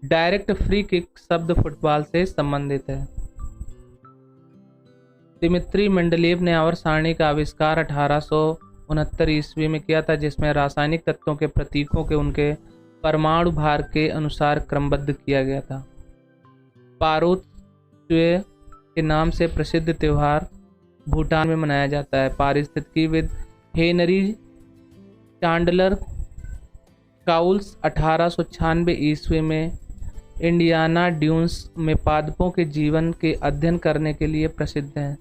Direct free kick शब्द football से संबंधित है। दिमित्री मेंडलीव ने आवर्त सारणी का आविष्कार 1869 ईस्वी में किया था, जिसमें रासायनिक तत्वों के प्रतीकों के उनके परमाणु भार के अनुसार क्रमबद्ध किया गया था। पारोत्सव के नाम से प्रसिद्ध त्यौहार भूटान में मनाया जाता है। पारिस्थितिकीविद हेनरी चांडलर काउल्स 1896 ईस्वी में इंडियाना ड्यून्स में पादपों के जीवन के अध्ययन करने के लिए प्रसिद्ध हैं।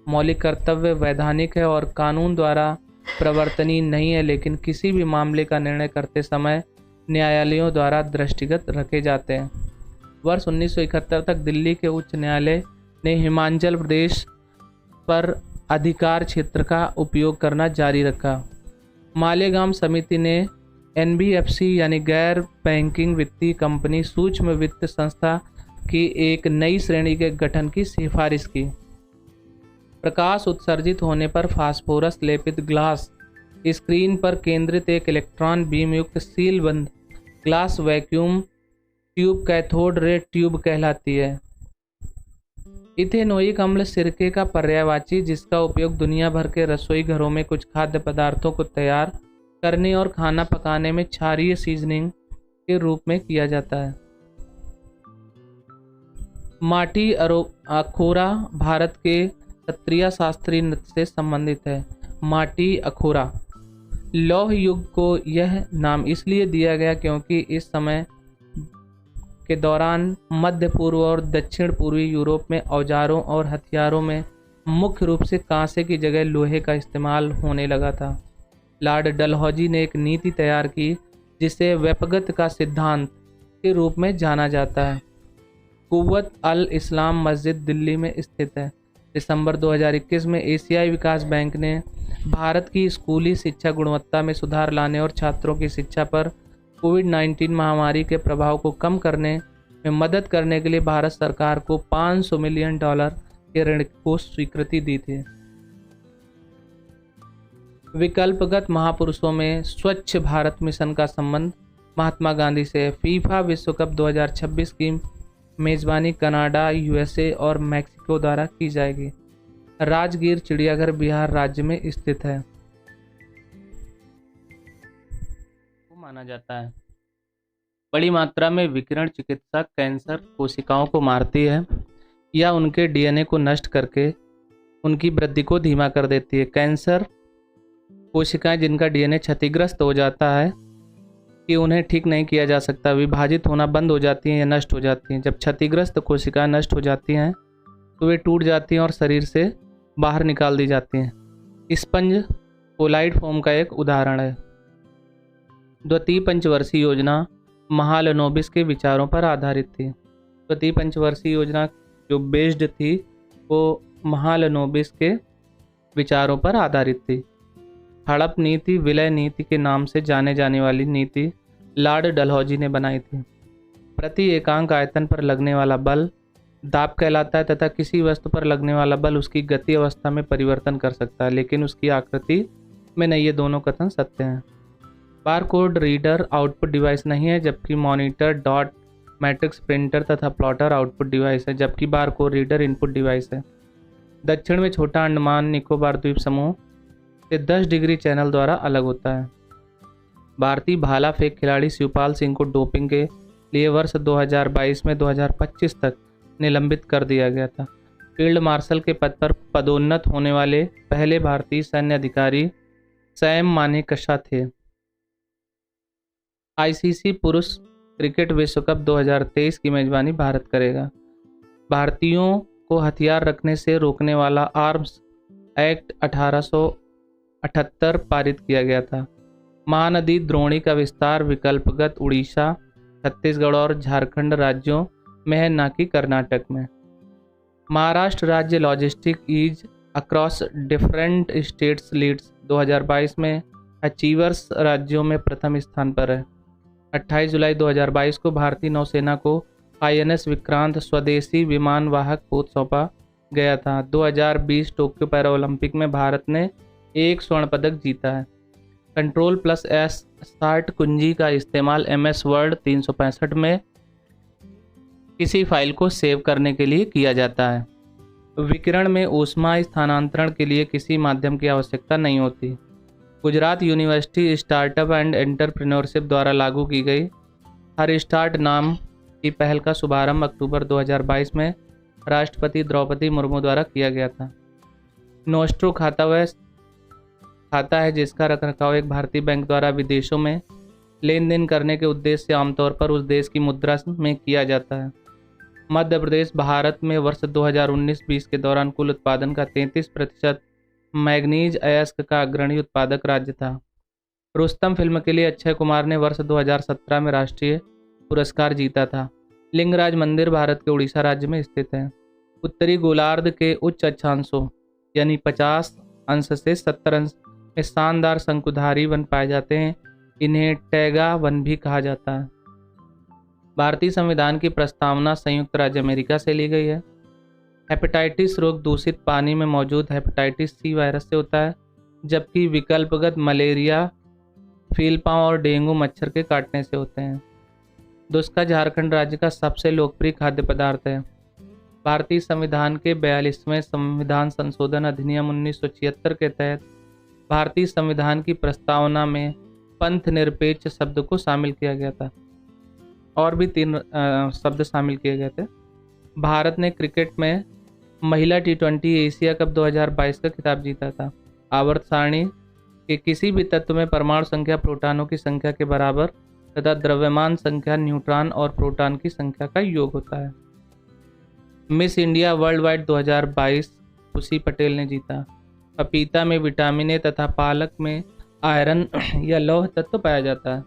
मौलिक कर्तव्य वैधानिक है और कानून द्वारा प्रवर्तनीय नहीं है, लेकिन किसी भी मामले का निर्णय करते समय न्यायालयों द्वारा दृष्टिगत रखे जाते हैं। वर्ष 1971 तक दिल्ली के उच्च न्यायालय ने हिमाचल प्रदेश पर अधिकार क्षेत्र का उपयोग करना जारी रखा। मालेगांव समिति ने एनबीएफसी यानी गैर बैंकिंग वित्तीय कंपनी सूक्ष्म वित्त संस्था की एक नई श्रेणी के गठन की सिफारिश की। प्रकाश उत्सर्जित होने पर फास्फोरस लेपित ग्लास स्क्रीन पर केंद्रित एक इलेक्ट्रॉन बीम युक्त सीलबंद glass vacuum tube cathode ray tube कहलाती है। इथेनोइक अम्ल सिरके का पर्यायवाची, जिसका उपयोग दुनिया भर के रसोई घरों में कुछ खाद्य पदार्थों को तैयार करने और खाना पकाने में क्षारीय सीजनिंग के रूप में किया जाता है। माटी अखोरा भारत के क्षत्रिय शास्त्रीय नृत्य से संबंधित है। माटी अखोरा लौह युग को यह नाम इसलिए दिया गया क्योंकि इस समय के दौरान मध्य पूर्व और दक्षिण पूर्वी यूरोप में औजारों और हथियारों में मुख्य रूप से कांसे की जगह लोहे का इस्तेमाल होने लगा था। लॉर्ड डलहौजी ने एक नीति तैयार की जिसे व्यपगत का सिद्धांत के रूप में जाना जाता है। कुव्वत अल इस्लाम मस्जिद दिल्ली में स्थित है। दिसंबर 2021 में एशियाई विकास बैंक ने भारत की स्कूली शिक्षा गुणवत्ता में सुधार लाने और छात्रों की शिक्षा पर कोविड-19 महामारी के प्रभाव को कम करने में मदद करने के लिए भारत सरकार को $500 मिलियन के ऋण को स्वीकृति दी थी। विकल्पगत महापुरुषों में स्वच्छ भारत मिशन का संबंध महात्मा गांधी से है। फीफा विश्व कप 2026 की मेजबानी कनाडा, यूएसए और मैक्सिको द्वारा की जाएगी। राजगीर चिड़ियाघर बिहार राज्य में स्थित है। माना जाता है बड़ी मात्रा में विकिरण चिकित्सा कैंसर कोशिकाओं को मारती है या उनके डीएनए को नष्ट करके उनकी वृद्धि को धीमा कर देती है। कैंसर कोशिकाएं जिनका डीएनए क्षतिग्रस्त हो जाता है कि उन्हें ठीक नहीं किया जा सकता, विभाजित होना बंद हो जाती हैं या नष्ट हो जाती हैं। जब क्षतिग्रस्त कोशिकाएं नष्ट हो जाती हैं तो वे टूट जाती हैं और शरीर से बाहर निकाल दी जाती हैं। स्पंज कोलाइड फॉर्म का एक उदाहरण है। द्वितीय पंचवर्षीय योजना महालनोबिस के विचारों पर आधारित थी। द्वितीय पंचवर्षीय योजना जो बेस्ड थी वो महालनोबिस के विचारों पर आधारित थी। हड़प नीति विलय नीति के नाम से जाने जाने वाली नीति लॉर्ड डलहौजी ने बनाई थी। प्रति एकांक आयतन पर लगने वाला बल दाब कहलाता है तथा किसी वस्तु पर लगने वाला बल उसकी गति अवस्था में परिवर्तन कर सकता है, लेकिन उसकी आकृति में नहीं। ये दोनों कथन सत्य हैं। बारकोड रीडर आउटपुट डिवाइस नहीं है, जबकि मॉनिटर, डॉट, मैट्रिक्स प्रिंटर तथा प्लॉटर आउटपुट डिवाइस है, जबकि बारकोड रीडर इनपुट डिवाइस है। दक्षिण में छोटा अंडमान निकोबार द्वीप समूह से 10 डिग्री चैनल द्वारा अलग होता है। भारतीय भाला फेंक खिलाड़ी शिवपाल सिंह को डोपिंग के लिए वर्ष 2022 में 2025 तक निलंबित कर दिया गया था। फील्ड मार्शल के पद पर पदोन्नत होने वाले पहले भारतीय सैन्य अधिकारी सैम मानेकशा थे। आईसीसी पुरुष क्रिकेट विश्व कप 2023 की मेजबानी भारत करेगा। भारतीयों को हथियार रखने से रोकने वाला आर्म्स एक्ट 1878 पारित किया गया था। महानदी द्रोणी का विस्तार विकल्पगत उड़ीसा, छत्तीसगढ़ और झारखंड राज्यों में है, न कि कर्नाटक में। महाराष्ट्र राज्य logistic ease across different states leads 2022 में अचीवर्स राज्यों में प्रथम स्थान पर है। 28 जुलाई 2022 को भारतीय नौसेना को आईएनएस विक्रांत स्वदेशी विमान वाहक पोत सौंपा गया था। 2020 टोक्यो पैरालंपिक में भारत ने 1 स्वर्ण पदक जीता है। कंट्रोल प्लस एस 60 कुंजी का इस्तेमाल MS वर्ड 365 में किसी फाइल को सेव करने के लिए किया जाता है। विकिरण में ऊष्मा स्थानांतरण के लिए किसी माध्यम की आवश्यकता नहीं होती। Gujarat university startup and entrepreneurship द्वारा लागू की गई हर स्टार्ट नाम की पहल का शुभारंभ अक्टूबर 2022 में राष्ट्रपति द्रौपदी मुर्मू द्वारा किया गया था। नोस्ट्रो खाता वह खाता है जिसका रखरखाव एक भारतीय बैंक द्वारा विदेशों में लेन देन करने के उद्देश्य से आमतौर पर उस देश की मुद्रा में किया जाता है। मध्य प्रदेश भारत में वर्ष 2019-20 के दौरान कुल उत्पादन का 33% मैग्नीज अयस्क का अग्रणी उत्पादक राज्य था। रुस्तम फिल्म के लिए अक्षय कुमार ने वर्ष 2017 में राष्ट्रीय पुरस्कार जीता था। लिंगराज मंदिर भारत के उड़ीसा राज्य में स्थित है। उत्तरी गोलार्ध के उच्च अक्षांशों यानी 50 अंश से 70 अंश में शानदार शंकुधारी वन पाए जाते हैं। इन्हें टैगा वन भी कहा जाता है। भारतीय संविधान की प्रस्तावना संयुक्त राज्य अमेरिका से ली गई है। हेपेटाइटिस रोग दूषित पानी में मौजूद हेपेटाइटिस सी वायरस से होता है, जबकि विकल्पगत मलेरिया फीलपांव और डेंगू मच्छर के काटने से होते हैं। दुस्का झारखंड राज्य का सबसे लोकप्रिय खाद्य पदार्थ है। भारतीय संविधान के 42वें संविधान संशोधन अधिनियम 1976 के तहत भारतीय संविधान की प्रस्तावना में पंथ निरपेक्ष शब्द को शामिल किया गया था। और भी 3 शब्द शामिल किए गए थे। भारत ने क्रिकेट में महिला T20 एशिया कप 2022 का खिताब जीता था। आवर्त सारणी के किसी भी तत्व में परमाणु संख्या प्रोटॉनों की संख्या के बराबर तथा द्रव्यमान संख्या न्यूट्रॉन और प्रोटॉन की संख्या का योग होता है। मिस इंडिया वर्ल्ड वाइड 2022 खुशी पटेल ने जीता। पपीता में विटामिन ए तथा पालक में आयरन या लौह तत्व पाया जाता है।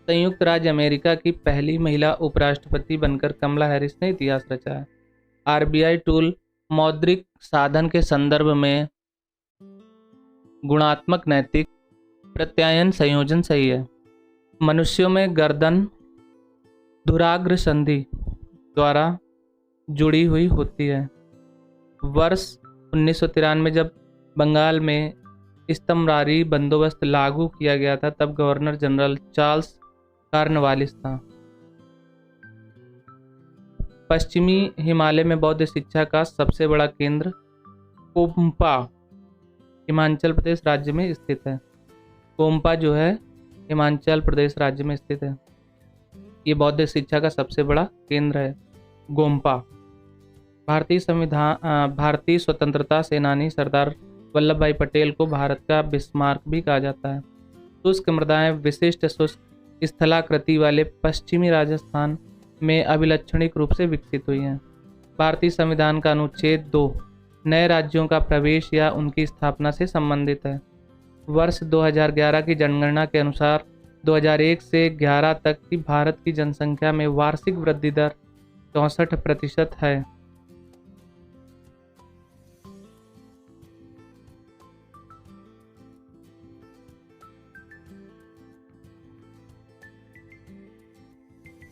संयुक्त राज्य अमेरिका की पहली महिला उपराष्ट्रपति बनकर कमला हैरिस ने इतिहास रचा है। आरबीआई टूल मौद्रिक साधन के संदर्भ में गुणात्मक नैतिक प्रत्यायन संयोजन सही है। मनुष्यों में गर्दन धुराग्र संधि द्वारा जुड़ी हुई होती है। वर्ष 1993 जब बंगाल में इस्तमरारी बंदोबस्त लागू किया गया था, तब गवर्नर जनरल चार्ल्स कार्नवालिस था। पश्चिमी हिमालय में बौद्ध शिक्षा का सबसे बड़ा केंद्र कोम्पा हिमाचल प्रदेश राज्य में स्थित है। कोम्पा जो है हिमाचल प्रदेश राज्य में स्थित है। ये बौद्ध शिक्षा का सबसे बड़ा केंद्र है गोम्पा। भारतीय स्वतंत्रता सेनानी सरदार वल्लभ भाई पटेल को भारत का बिस्मार्क भी कहा जाता है। शुष्क मृदाएं विशिष्ट शुष्क स्थलाकृति वाले पश्चिमी राजस्थान में अभिलक्षणिक रूप से विकसित हुई हैं। भारतीय संविधान का अनुच्छेद 2 नए राज्यों का प्रवेश या उनकी स्थापना से संबंधित है। वर्ष 2011 की जनगणना के अनुसार 2001 से 11 तक की भारत की जनसंख्या में वार्षिक वृद्धि दर 64% है।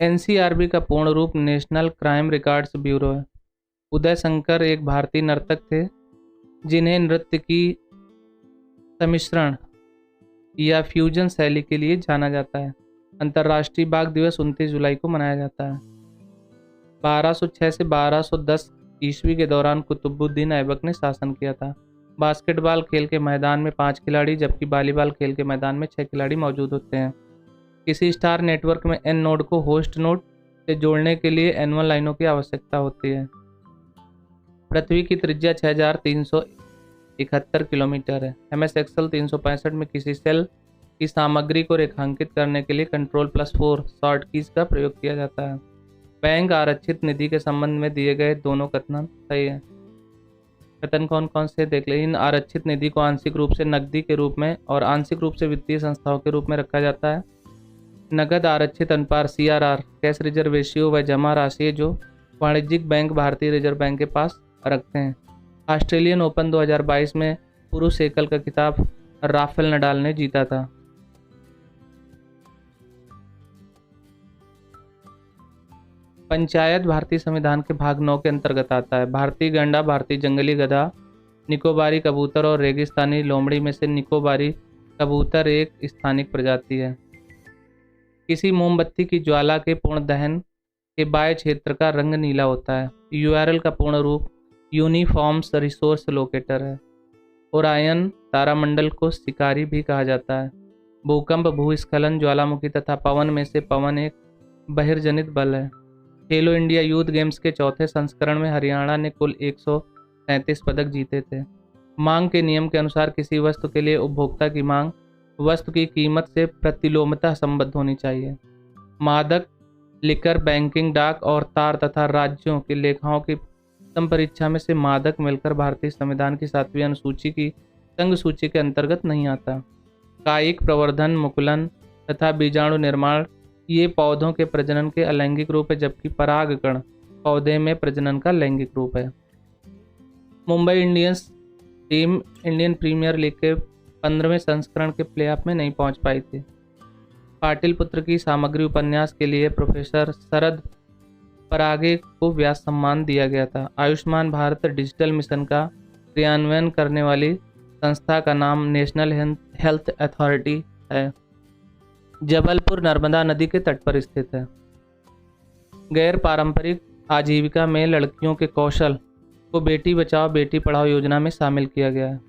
एनसीआरबी का पूर्ण रूप नेशनल क्राइम रिकॉर्ड्स ब्यूरो है। उदय शंकर एक भारतीय नर्तक थे जिन्हें नृत्य की सम्मिश्रण या फ्यूजन शैली के लिए जाना जाता है। अंतर्राष्ट्रीय बाघ दिवस 29 जुलाई को मनाया जाता है। 1206 से 1210 ईस्वी के दौरान कुतुबुद्दीन ऐबक ने शासन किया था। बास्केटबॉल खेल के मैदान में 5 खिलाड़ी जबकि वॉलीबॉल खेल के मैदान में 6 खिलाड़ी मौजूद होते हैं। किसी स्टार नेटवर्क में एन नोड को होस्ट नोड से जोड़ने के लिए N1 लाइनों की आवश्यकता होती है। पृथ्वी की त्रिज्या 6371 किलोमीटर है। MS एक्सेल 365 में किसी सेल की सामग्री को रेखांकित करने के लिए Ctrl+4 शॉर्ट कीज का प्रयोग किया जाता है। बैंक आरक्षित निधि के संबंध में दिए गए दोनों कथन सही है। कथन कौन कौन से देख ले। इन आरक्षित निधि को आंशिक रूप से नकदी के रूप में और आंशिक रूप से वित्तीय संस्थाओं के रूप में रखा जाता है। नगद आरक्षित अनुपात CRR कैश रिजर्व रेशियो वह जमा राशि है जो वाणिज्यिक बैंक भारतीय रिजर्व बैंक के पास रखते हैं। ऑस्ट्रेलियन ओपन 2022 में पुरुष एकल का खिताब राफेल नडाल ने जीता था। पंचायत भारतीय संविधान के भाग 9 के अंतर्गत आता है। भारतीय गैंडा, भारतीय जंगली गधा, निकोबारी कबूतर और रेगिस्तानी लोमड़ी में से निकोबारी कबूतर एक स्थानिक प्रजाति है। किसी मोमबत्ती की ज्वाला के पूर्ण दहन के बाह्य क्षेत्र का रंग नीला होता है। यूआरएल का पूर्ण रूप यूनिफॉर्म्स रिसोर्स लोकेटर है। ओरायन तारामंडल को शिकारी भी कहा जाता है। भूकंप, भूस्खलन, ज्वालामुखी तथा पवन में से पवन एक बहिर्जनित बल है। खेलो इंडिया यूथ गेम्स के चौथे संस्करण में हरियाणा ने कुल 137 पदक जीते थे। मांग के नियम के अनुसार किसी वस्तु के लिए उपभोक्ता की मांग वस्तु की कीमत से प्रतिलोमतः संबद्ध होनी चाहिए। मादक, लिकर, बैंकिंग, डाक और तार तथा राज्यों की लेखाओं की संपरीक्षा में से मादक मिलकर भारतीय संविधान की 7वीं अनुसूची की संघ सूची के अंतर्गत नहीं आता। कायिक प्रवर्धन, मुकुलन तथा बीजाणु निर्माण ये पौधों के प्रजनन के अलैंगिक रूप है, जबकि परागकण पौधे में प्रजनन का लैंगिक रूप है। Mumbai Indians team Indian Premier League के 15वें संस्करण के प्लेऑफ में नहीं पहुंच पाई थी। पाटिल पुत्र की सामग्री उपन्यास के लिए प्रोफेसर शरद परागे को व्यास सम्मान दिया गया था। आयुष्मान भारत डिजिटल मिशन का क्रियान्वयन करने वाली संस्था का नाम नेशनल हेल्थ अथॉरिटी है। जबलपुर नर्मदा नदी के तट पर स्थित है। गैर पारंपरिक आजीविका में लड़कियों के कौशल को बेटी बचाओ बेटी पढ़ाओ योजना में शामिल किया गया है।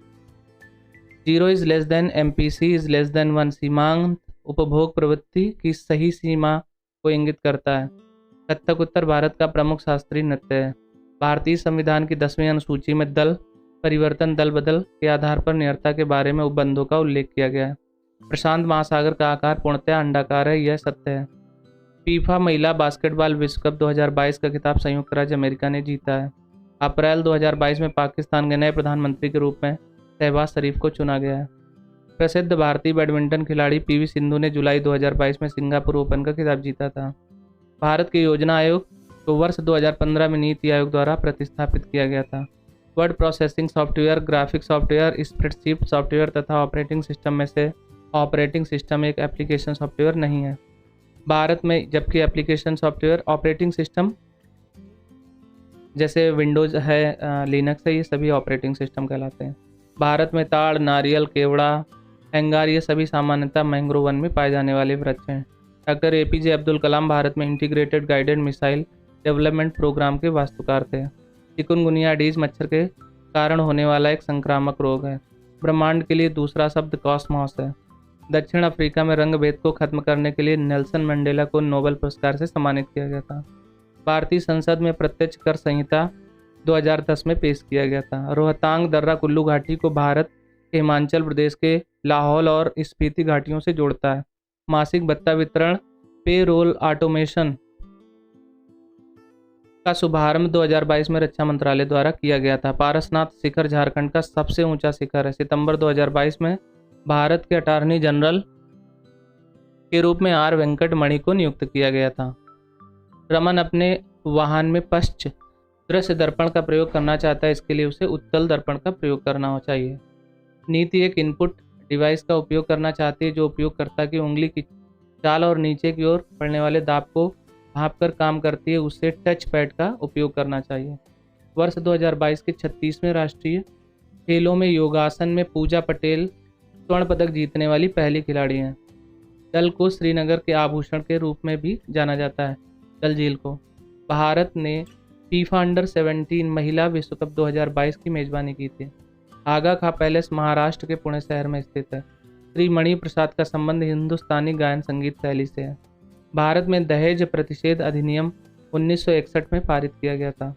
0 is less than MPC is less than 1 सीमांत उपभोग प्रवृत्ति की सही सीमा को इंगित करता है। कथक उत्तर भारत का प्रमुख शास्त्रीय नृत्य है। भारतीय संविधान की 10वीं अनुसूची में दल परिवर्तन, दल बदल के आधार पर नियरता के बारे में उपबंधों का उल्लेख किया गया है। प्रशांत महासागर का आकार पूर्णतः अंडाकार है, यह सत्य है। फीफा महिला बास्केटबॉल विश्व कप 2022 का खिताब संयुक्त राज्य अमेरिका ने जीता है। अप्रैल 2022 में पाकिस्तान के नए प्रधानमंत्री के रूप में शहबाज शरीफ को चुना गया है। प्रसिद्ध भारतीय बैडमिंटन खिलाड़ी PV सिंधु ने जुलाई 2022 में सिंगापुर ओपन का खिताब जीता था। भारत के योजना आयोग को वर्ष 2015 में नीति आयोग द्वारा प्रतिस्थापित किया गया था। Word processing software, graphic software, spreadsheet software तथा ऑपरेटिंग सिस्टम में से ऑपरेटिंग सिस्टम एक एप्लीकेशन सॉफ्टवेयर नहीं है भारत में, जबकि एप्लीकेशन सॉफ्टवेयर ऑपरेटिंग सिस्टम जैसे विंडोज है, लिनक्स है, ये सभी ऑपरेटिंग सिस्टम कहलाते हैं। भारत में ताड़, नारियल, केवड़ा, हैंगार ये सभी सामान्यतः मैंग्रोव वन में पाए जाने वाले वृक्ष हैं। डॉक्टर APJ अब्दुल कलाम भारत में integrated guided missile development programme के वास्तुकार थे। चिकुनगुनिया एडीज मच्छर के कारण होने वाला एक संक्रामक रोग है। ब्रह्मांड के लिए दूसरा शब्द कॉस्मॉस है। दक्षिण अफ्रीका में रंग भेद को खत्म करने के लिए नेल्सन मंडेला को नोबेल पुरस्कार से सम्मानित किया गया था। भारतीय संसद में प्रत्यक्ष कर संहिता 2010 में पेश किया गया था। रोहतांग दर्रा कुल्लू घाटी को भारत के हिमाचल प्रदेश के लाहौल और स्पीति घाटियों से जोड़ता है। मासिक भत्ता वितरण पे रोल ऑटोमेशन का शुभारंभ 2022 में रक्षा मंत्रालय द्वारा किया गया था। पारसनाथ शिखर झारखंड का सबसे ऊंचा शिखर है। सितंबर 2022 में भारत के अटॉर्नी जनरल के रूप में R वेंकट मणि को नियुक्त किया गया था। रमन अपने वाहन में पश्च दृश्य दर्पण का प्रयोग करना चाहता है, इसके लिए उसे उत्तल दर्पण का प्रयोग करना चाहिए। नीति एक इनपुट डिवाइस का उपयोग करना चाहती है जो उपयोगकर्ता की उंगली की चाल और नीचे की ओर पड़ने वाले दाब को भांपकर काम करती है, उससे टच पैड का उपयोग करना चाहिए। वर्ष 2022 के 36वें राष्ट्रीय खेलों में योगासन में पूजा पटेल स्वर्ण पदक जीतने वाली पहली खिलाड़ी हैं। डल को श्रीनगर के आभूषण के रूप में भी जाना जाता है। डल झील को भारत ने फीफा अंडर 17 महिला विश्व कप 2022 की मेजबानी की थी। आगा खा पैलेस महाराष्ट्र के पुणे शहर में स्थित है। श्री मणि प्रसाद का संबंध हिंदुस्तानी गायन संगीत शैली से है। भारत में दहेज प्रतिषेध अधिनियम 1961 में पारित किया गया था।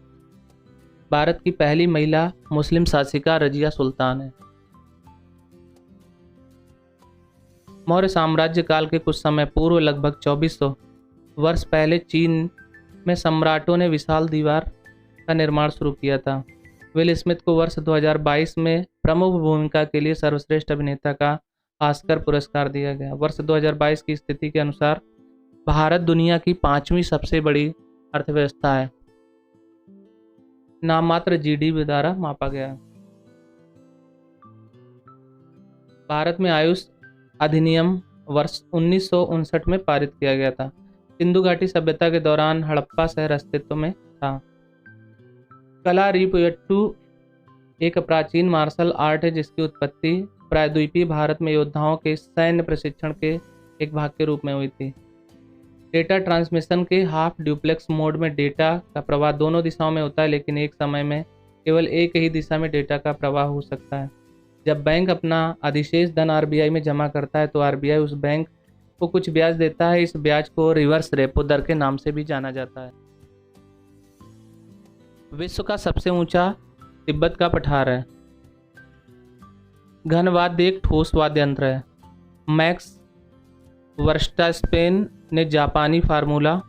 भारत की पहली महिला मुस्लिम शासिका रजिया सुल्तान है। मौर्य साम्राज्य काल के कुछ समय पूर्व लगभग 2400 वर्ष पहले चीन में सम्राटों ने विशाल दीवार का निर्माण शुरू किया था। विल स्मिथ को वर्ष 2022 में प्रमुख भूमिका के लिए सर्वश्रेष्ठ अभिनेता का ऑस्कर पुरस्कार दिया गया। वर्ष 2022 की स्थिति के अनुसार भारत दुनिया की 5वीं सबसे बड़ी अर्थव्यवस्था है। नाममात्र GDP द्वारा मापा गया। भारत में आयुष अधिनियम वर्ष 1959 में पारित किया गया था। सिंधु घाटी सभ्यता के दौरान हड़प्पा शहर अस्तित्व में था। कलारिपयट्टू एक प्राचीन मार्शल आर्ट है जिसकी उत्पत्ति प्रायद्वीपीय भारत में योद्धाओं के सैन्य प्रशिक्षण के एक भाग के रूप में हुई थी। डेटा ट्रांसमिशन के हाफ ड्यूप्लेक्स मोड में डेटा का प्रवाह दोनों दिशाओं में होता है, लेकिन एक समय में केवल एक ही दिशा में डेटा का प्रवाह हो सकता है। जब बैंक अपना अधिशेष धन आरबीआई में जमा करता है तो आरबीआई उस बैंक को कुछ ब्याज देता है। इस ब्याज को रिवर्स रेपो दर के नाम से भी जाना जाता है। विश्व का सबसे ऊंचा तिब्बत का पठार है। घन वाद्य एक ठोस वाद्य यंत्र है। मैक्स वर्स्टापेन ने जापानी फार्मूला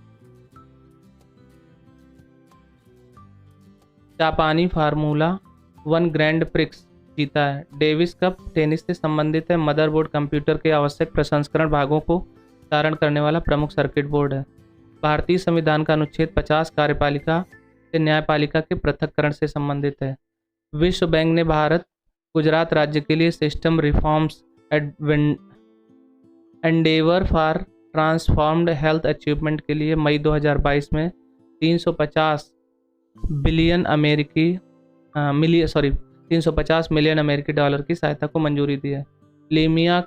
1 ग्रैंड प्रिक्स जीता है। डेविस कप टेनिस से संबंधित है। मदरबोर्ड कंप्यूटर के आवश्यक प्रसंस्करण भागों को धारण करने वाला प्रमुख सर्किट बोर्ड है। भारतीय संविधान का अनुच्छेद 50 कार्यपालिका से न्यायपालिका के पृथक्करण से संबंधित है। विश्व बैंक ने भारत गुजरात राज्य के लिए system reforms Endeavour for transformed health achievement के लिए मई 2022 में 350 मिलियन अमेरिकी डॉलर की सहायता को मंजूरी दी है। लेमिया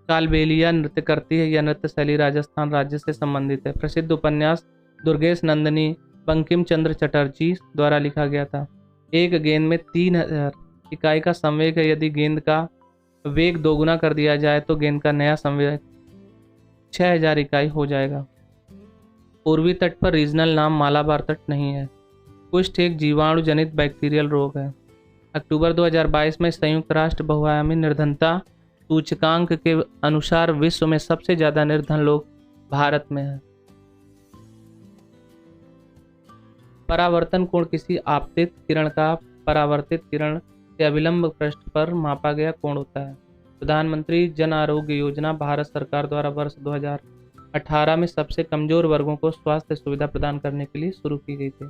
कालबेलिया नृत्य करती है। यह नृत्य शैली राजस्थान राज्य से संबंधित है। प्रसिद्ध उपन्यास दुर्गेश नंदिनी बंकिम चंद्र चटर्जी द्वारा लिखा गया था। एक गेंद में 3000 इकाई का संवेग है। यदि गेंद का वेग दोगुना कर दिया जाए तो गेंद का नया संवेग 6000 इकाई हो जाएगा। पूर्वी तट पर रीजनल नाम मालाबार तट नहीं है। कुष्ठ एक जीवाणु जनित बैक्टीरियल रोग है। अक्टूबर 2022 में संयुक्त राष्ट्र बहुआयामी निर्धनता सूचकांक के अनुसार विश्व में सबसे ज्यादा निर्धन लोग भारत में हैं। परावर्तन कोण किसी आपतित किरण का परावर्तित किरण से अभिलंब पृष्ठ पर मापा गया कोण होता है। प्रधानमंत्री जन आरोग्य योजना भारत सरकार द्वारा वर्ष 2018 में सबसे कमजोर वर्गों को स्वास्थ्य सुविधा प्रदान करने के लिए शुरू की गई थी।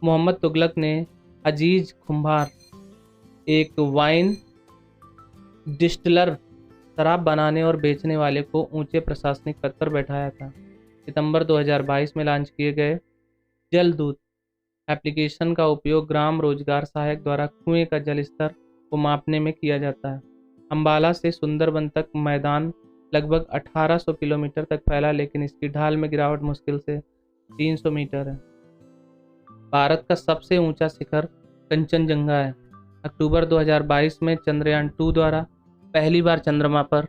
मोहम्मद तुगलक ने अजीज खुंबार, एक वाइन डिस्टिलर, शराब बनाने और बेचने वाले को ऊंचे प्रशासनिक पद पर बैठाया था। सितंबर 2022 में लॉन्च किए गए जल दूत एप्लीकेशन का उपयोग ग्राम रोजगार सहायक द्वारा कुएं का जल स्तर को मापने में किया जाता है। अंबाला से सुंदरबन तक मैदान लगभग 1800 किलोमीटर तक फैला, लेकिन इसकी ढाल में गिरावट मुश्किल से 300 मीटर है। भारत का सबसे ऊंचा शिखर कंचनजंगा है। अक्टूबर 2022 में चंद्रयान 2 द्वारा पहली बार चंद्रमा पर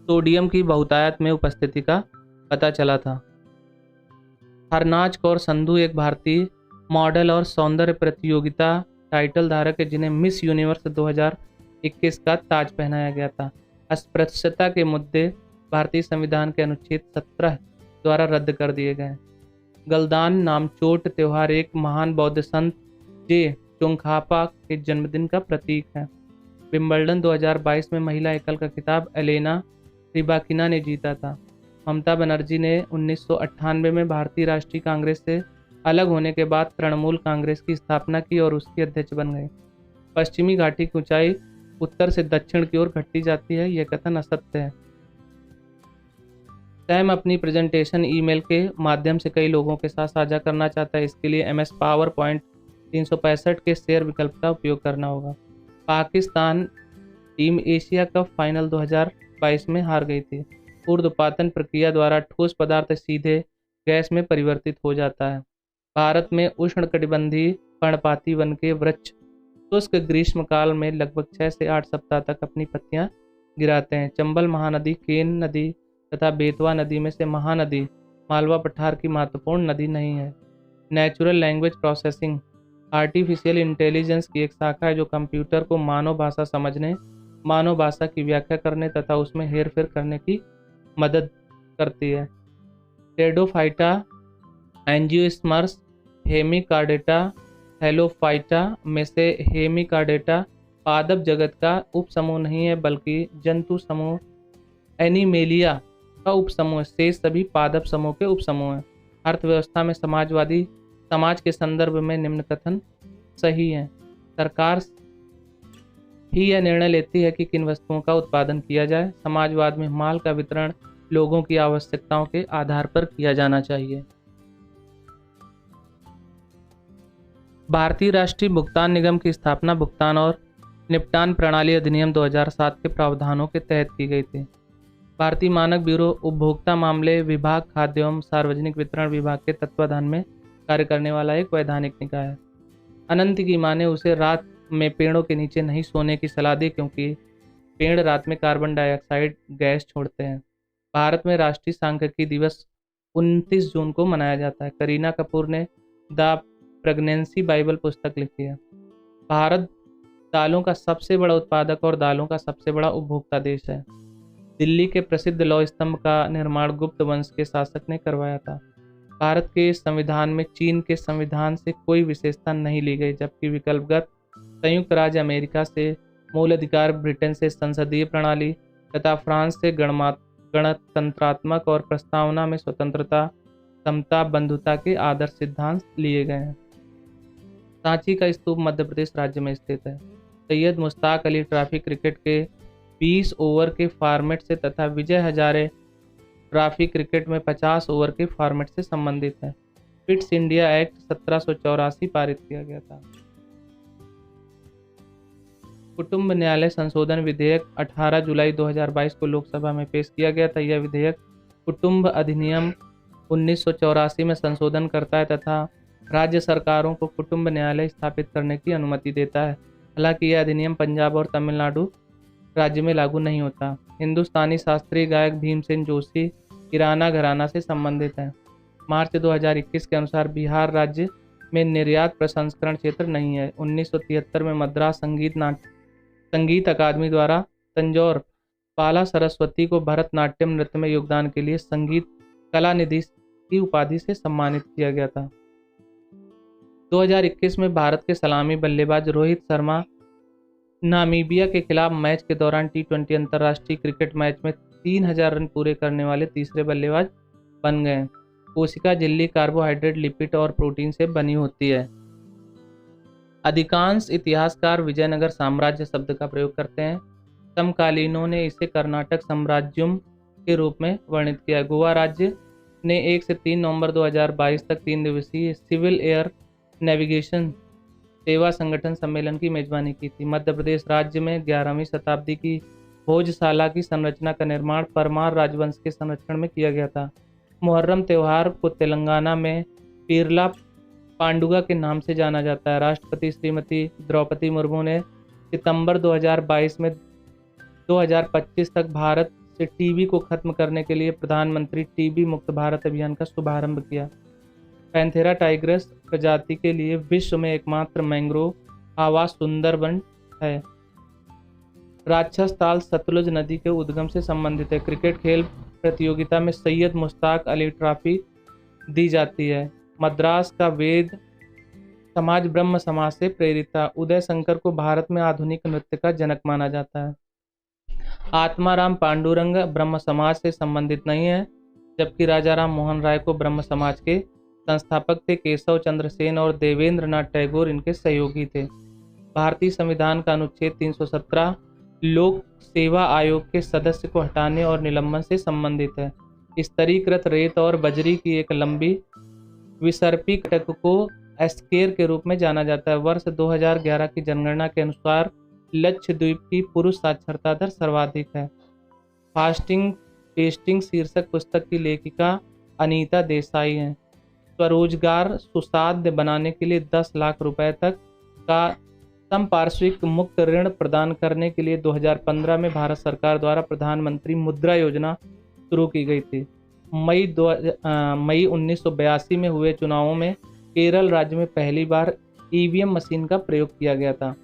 सोडियम की बहुतायत में उपस्थिति का पता चला था। हरनाज कौर संधू एक भारतीय मॉडल और सौंदर्य प्रतियोगिता टाइटल धारक है, जिन्हें मिस यूनिवर्स 2021 का ताज पहनाया गया था। अस्पृश्यता के मुद्दे भारतीय संविधान के अनुच्छेद 17 द्वारा रद्द कर दिए गए। गलदान नामचोट त्योहार एक महान बौद्ध संत जे चोंगखापा के जन्मदिन का प्रतीक है। विंबलडन 2022 में महिला एकल का खिताब एलेना रिबाकिना ने जीता था। ममता बनर्जी ने 1998 में भारतीय राष्ट्रीय कांग्रेस से अलग होने के बाद तृणमूल कांग्रेस की स्थापना की और उसकी अध्यक्ष बन गई। पश्चिमी घाटी की ऊंचाई उत्तर से दक्षिण की ओर घटती जाती है, यह कथन असत्य है। सैम अपनी प्रेजेंटेशन ईमेल के माध्यम से कई लोगों के साथ साझा करना चाहता है। इसके लिए MS PowerPoint 365 के शेयर विकल्प का उपयोग करना होगा। Pakistan team Asia cup final 2022 में हार गई थी। ऊर्ध्वपातन प्रक्रिया द्वारा ठोस पदार्थ सीधे गैस में परिवर्तित हो जाता है। भारत में उष्णकटिबंधीय पर्णपाती वन के वृक्ष शुष्क ग्रीष्म काल में लगभग 6 से 8 सप्ताह तक अपनी पत्तियां गिराते हैं। चंबल महानदी, केन नदी तथा बेतवा नदी में से महानदी मालवा पठार की महत्वपूर्ण नदी नहीं है। Natural language processing artificial intelligence की एक शाखा है जो कंप्यूटर को मानव भाषा समझने, मानव भाषा की व्याख्या करने तथा उसमें हेरफेर करने की मदद करती है। टेडोफाइटा, एंजियोस्पर्म्स, हेमिकार्डेटा, हेलोफाइटा में से हेमिकार्डेटा पादप जगत का उपसमूह नहीं है, बल्कि जंतु समूह एनिमेलिया का उपसमूह है। शेष सभी पादप समूह के उपसमूह हैं। अर्थव्यवस्था में समाज के संदर्भ में निम्न कथन सही है। सरकार ही यह निर्णय लेती है कि किन वस्तुओं का उत्पादन किया जाए। समाजवाद में माल का वितरण लोगों की आवश्यकताओं के आधार पर किया जाना चाहिए। भारतीय राष्ट्रीय भुगतान निगम की स्थापना भुगतान और निपटान प्रणाली अधिनियम 2007 के प्रावधानों के तहत की गई थी। भारतीय मानक ब्यूरो उपभोक्ता मामले विभाग खाद्य एवं सार्वजनिक वितरण विभाग के तत्वाधान में कार्य करने वाला एक वैधानिक निकाय है। अनंत की माँ ने उसे रात में पेड़ों के नीचे नहीं सोने की सलाह दी, क्योंकि पेड़ रात में कार्बन डाइऑक्साइड गैस छोड़ते हैं। भारत में राष्ट्रीय सांख्यिकी दिवस 29 जून को मनाया जाता है। करीना कपूर ने द प्रेगनेंसी बाइबल पुस्तक लिखी है। भारत दालों का सबसे बड़ा उत्पादक और दालों का सबसे बड़ा उपभोक्ता देश है। दिल्ली के प्रसिद्ध लौह स्तंभ का निर्माण गुप्त वंश के शासक ने करवाया था। भारत के संविधान में चीन के संविधान से कोई विशेषता नहीं ली गई, जबकि विकल्पगत संयुक्त राज्य अमेरिका से मूल अधिकार, ब्रिटेन से संसदीय प्रणाली तथा फ्रांस से गणतंत्रात्मक और प्रस्तावना में स्वतंत्रता, समता, बंधुता के आदर्श सिद्धांत लिए गए हैं। सांची का स्तूप मध्य प्रदेश राज्य में स्थित है। सैयद मुश्ताक अली ट्रॉफी क्रिकेट के 20 ओवर के फॉर्मेट से तथा विजय हजारे ट्रॉफी क्रिकेट में 50 ओवर के फॉर्मेट से संबंधित है। फिट्स इंडिया एक्ट 1784 पारित किया गया था। कुटुंब न्यायालय संशोधन विधेयक 18 जुलाई 2022 को लोकसभा में पेश किया गया था। यह विधेयक कुटुंब अधिनियम 1984 में संशोधन करता है तथा राज्य सरकारों को कुटुंब न्यायालय स्थापित करने की अनुमति देता है। हालांकि यह अधिनियम पंजाब और तमिलनाडु राज्य में लागू नहीं होता। हिंदुस्तानी शास्त्रीय गायक भीमसेन जोशी किराना घराना से संबंधित है। मार्च 2021 के अनुसार बिहार राज्य में निर्यात प्रसंस्करण क्षेत्र नहीं है। 1973 में मद्रास संगीत अकादमी द्वारा तंजौर बाला सरस्वती को भरतनाट्यम नृत्य में योगदान के लिए संगीत कला निधि की उपाधि से सम्मानित किया गया था। 2021 में भारत के सलामी बल्लेबाज रोहित शर्मा नामीबिया के खिलाफ मैच के दौरान T20 अंतर्राष्ट्रीय क्रिकेट मैच में 3000 रन पूरे करने वाले तीसरे बल्लेबाज बन गए। कोशिका झिल्ली कार्बोहाइड्रेट, लिपिड और प्रोटीन से बनी होती है। अधिकांश इतिहासकार विजयनगर साम्राज्य शब्द का प्रयोग करते हैं। समकालीनों ने इसे कर्नाटक साम्राज्यम के रूप में वर्णित किया। गोवा राज्य ने 1 से 3 नवंबर 2022 तक 3 दिवसीय सिविल एयर नेविगेशन सेवा संगठन सम्मेलन की मेजबानी की थी। मध्य प्रदेश राज्य में 11वीं शताब्दी की भोजशाला की संरचना का निर्माण परमार राजवंश के संरक्षण में किया गया था। मुहर्रम त्यौहार को तेलंगाना में पीरला पांडुगा के नाम से जाना जाता है। राष्ट्रपति श्रीमती द्रौपदी मुर्मू ने सितंबर 2022 में 2025 तक भारत से टीबी को खत्म करने के लिए प्रधानमंत्री टीबी मुक्त भारत अभियान का शुभारंभ किया। पैंथेरा टाइग्रस प्रजाति के लिए विश्व में एकमात्र मैंग्रोव आवास सुंदरबन है। राक्षस ताल सतलुज नदी के उद्गम से संबंधित है। क्रिकेट खेल प्रतियोगिता में सैयद मुश्ताक अली ट्रॉफी दी जाती है। मद्रास का वेद समाज ब्रह्म समाज से प्रेरित था। उदय शंकर को भारत में आधुनिक नृत्य का जनक माना जाता है। आत्माराम पांडुरंग ब्रह्म समाज से संबंधित नहीं है, जबकि राजा राम मोहन राय को ब्रह्म समाज के संस्थापक थे। केशव चंद्र सेन और देवेंद्र नाथ टैगोर इनके सहयोगी थे। भारतीय संविधान का अनुच्छेद 317 लोक सेवा आयोग के सदस्य को हटाने और निलंबन से संबंधित है। स्तरीकृत रेत और बजरी की एक लंबी विसर्पी कटक को एस्केर के रूप में जाना जाता है। वर्ष 2011 की जनगणना के अनुसार लक्षद्वीप की पुरुष साक्षरता दर सर्वाधिक है। फास्टिंग टेस्टिंग शीर्षक पुस्तक की लेखिका अनीता देसाई हैं। स्वरोजगार सुसाध्य बनाने के लिए 10 लाख रुपए तक का संपार्श्विक मुक्त ऋण प्रदान करने के लिए 2015 में भारत सरकार द्वारा प्रधानमंत्री मुद्रा योजना शुरू की गई थी। मई 1982 में हुए चुनावों में केरल राज्य में पहली बार ईवीएम मशीन का प्रयोग किया गया था।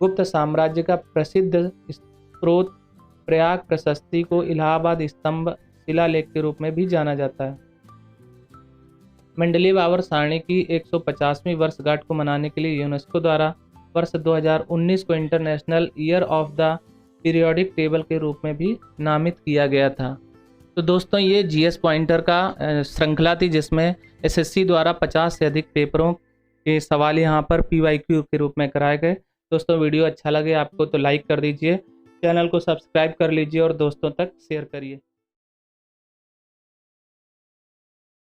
गुप्त साम्राज्य का प्रसिद्ध स्रोत प्रयाग प्रशस्ति को इलाहाबाद स्तंभ शिलालेख के रूप में भी जाना जाता है। मंडलीय आवर्त सारणी की 150वीं वर्षगांठ को मनाने के लिए यूनेस्को द्वारा वर्ष 2019 को international year of the periodic table के रूप में भी नामित किया गया था। तो दोस्तों, ये जीएस पॉइंटर का श्रृंखला थी जिसमें एसएससी द्वारा 50 से अधिक पेपरों के सवाल यहाँ पर पीवाईक्यू के रूप में कराए गए। दोस्तों, वीडियो अच्छा लगे आपको तो लाइक कर दीजिए, चैनल को सब्सक्राइब कर लीजिए और दोस्तों तक शेयर करिए।